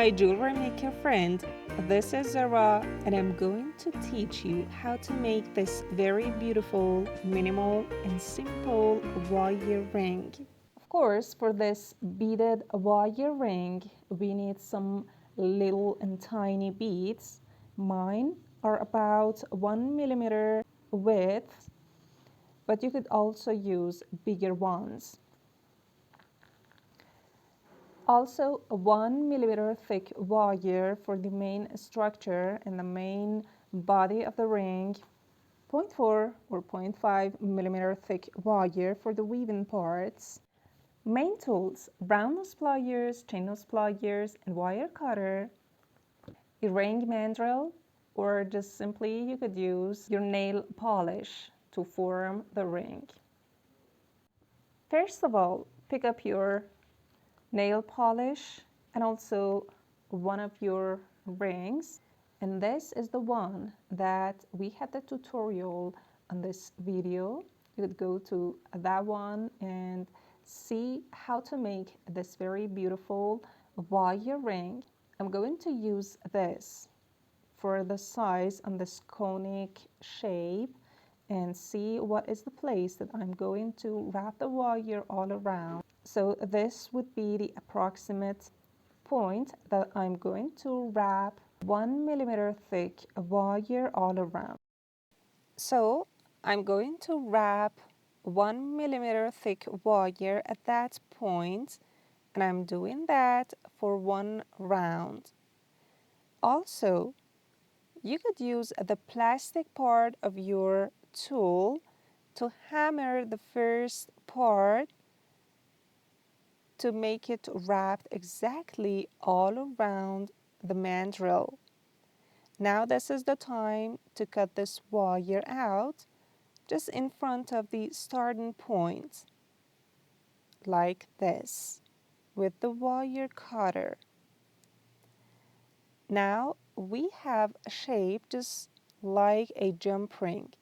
my jewelry maker friend. This is Zara, and I'm going to teach you how to make this very beautiful, minimal, and simple wire ring. Of course, for this beaded wire ring, we need some little and tiny beads. Mine are about 1 millimeter width, but you could also use bigger ones. Also, a 1 millimeter thick wire for the main structure and the main body of the ring. 0.4 or 0.5 millimeter thick wire for the weaving parts. Main tools: round nose pliers, chain nose pliers, and wire cutter. A ring mandrel, or just simply you could use your nail polish to form the ring. First of all, pick up your nail polish and also one of your rings, and this is the one that we had the tutorial on this video. You could go to that one and see how to make this very beautiful wire ring. I'm going to use this for the size on this conic shape and see what is the place that I'm going to wrap the wire all around. So this would be the approximate point that I'm going to wrap 1 millimeter thick wire all around. So I'm going to wrap 1 millimeter thick wire at that point, and I'm doing that for one round. Also, you could use the plastic part of your tool to hammer the first part to make it wrapped exactly all around the mandrel. Now this is the time to cut this wire out just in front of the starting point, like this, with the wire cutter. Now we have a shape just like a jump ring.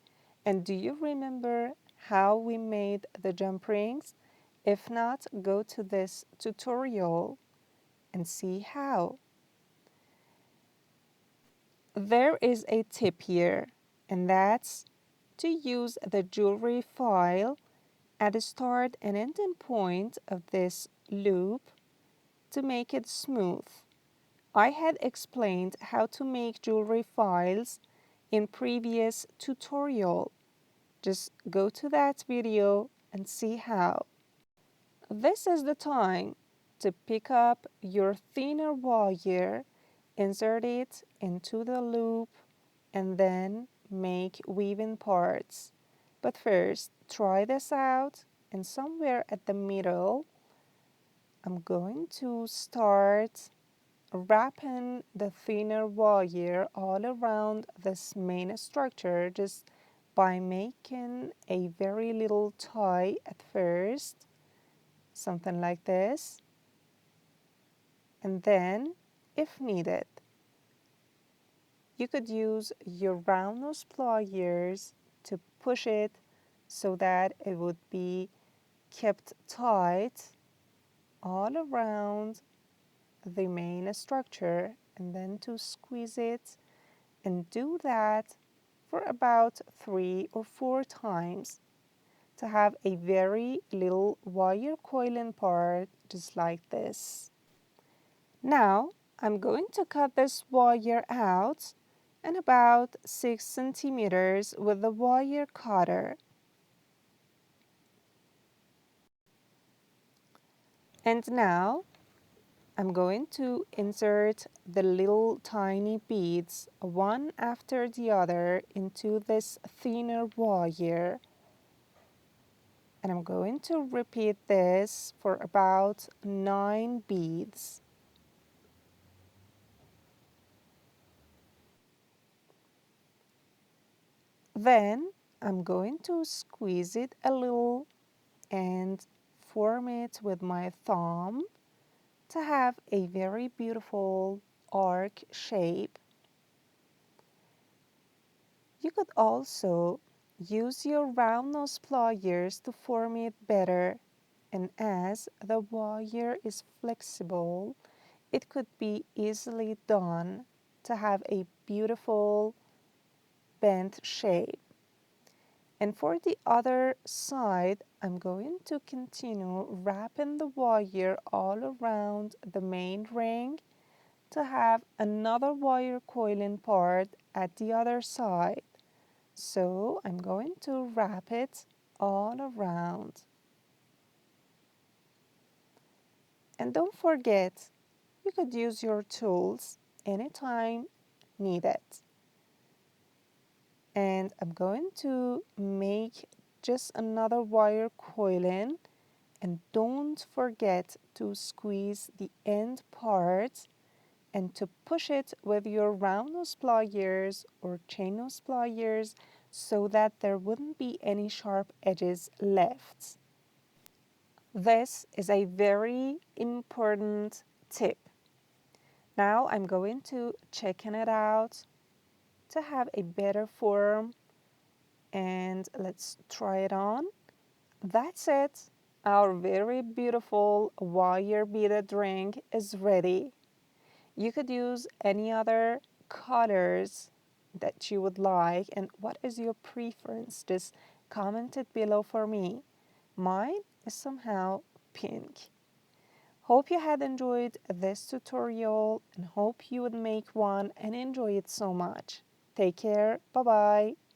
And do you remember how we made the jump rings? If not, go to this tutorial and see how. There is a tip here, and that's to use the jewelry file at the start and ending point of this loop to make it smooth. I had explained how to make jewelry files in previous tutorial. Just go to that video and see how. This is the time to pick up your thinner wire, insert it into the loop, and then make weaving parts. But first, try this out, and somewhere at the middle, I'm going to start wrapping the thinner wire all around this main structure just by making a very little tie at first, something like this, and then, if needed, you could use your round nose pliers to push it so that it would be kept tight all around the main structure, and then to squeeze it, and do that for about 3 or 4 times to have a very little wire coiling part just like this. Now I'm going to cut this wire out and about 6 centimeters with the wire cutter. And now I'm going to insert the little tiny beads one after the other into this thinner wire. And I'm going to repeat this for about 9 beads. Then I'm going to squeeze it a little and form it with my thumb to have a very beautiful arc shape. You could also use your round nose pliers to form it better, and as the wire is flexible, it could be easily done to have a beautiful bent shape. And for the other side, I'm going to continue wrapping the wire all around the main ring to have another wire coiling part at the other side. So I'm going to wrap it all around. And don't forget, you could use your tools anytime needed. And I'm going to make just another wire coiling, and don't forget to squeeze the end part and to push it with your round nose pliers or chain nose pliers so that there wouldn't be any sharp edges left. This is a very important tip. Now I'm going to checken it out to have a better form, and let's try it on. That's it. Our very beautiful wire beaded ring is ready. You could use any other colors that you would like, and what is your preference? Just comment it below for me. Mine is somehow pink. Hope you had enjoyed this tutorial and hope you would make one and enjoy it so much. Take care. Bye bye.